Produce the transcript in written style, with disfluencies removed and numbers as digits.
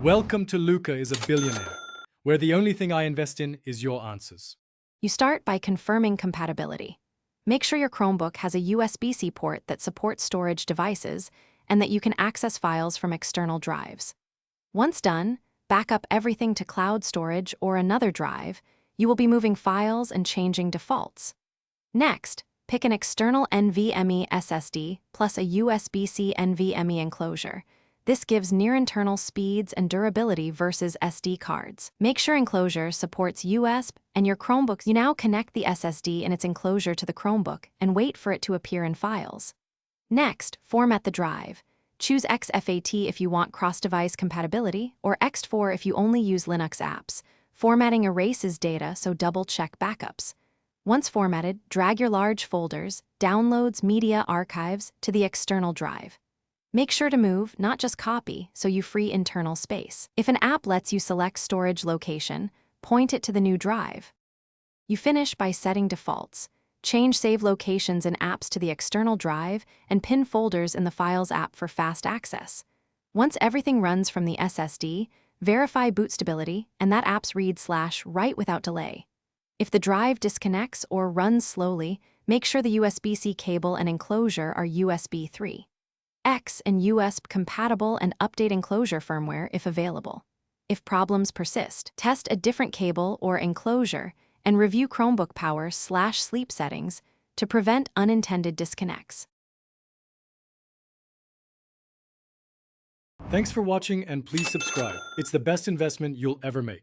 Welcome to Luca is a Billionaire, where the only thing I invest in is your answers. You start by confirming compatibility. Make sure your Chromebook has a USB-C port that supports storage devices and that you can access files from external drives. Once done, back up everything to cloud storage or another drive. You will be moving files and changing defaults. Next, pick an external NVMe SSD plus a USB-C NVMe enclosure. This gives near-internal speeds and durability versus SD cards. Make sure enclosure supports USB and your Chromebook. You now connect the SSD and its enclosure to the Chromebook and wait for it to appear in files. Next, format the drive. Choose XFAT if you want cross-device compatibility, or Ext4 if you only use Linux apps. Formatting erases data, so double-check backups. Once formatted, drag your large folders, downloads, media, archives to the external drive. Make sure to move, not just copy, so you free internal space. If an app lets you select storage location, point it to the new drive. You finish by setting defaults. Change save locations in apps to the external drive and pin folders in the Files app for fast access. Once everything runs from the SSD, verify boot stability and that app's read/write without delay. If the drive disconnects or runs slowly, make sure the USB-C cable and enclosure are USB 3. X and USB compatible and update enclosure firmware if available. If problems persist, test a different cable or enclosure and review Chromebook power/sleep settings to prevent unintended disconnects. Thanks for watching and please subscribe. It's the best investment you'll ever make.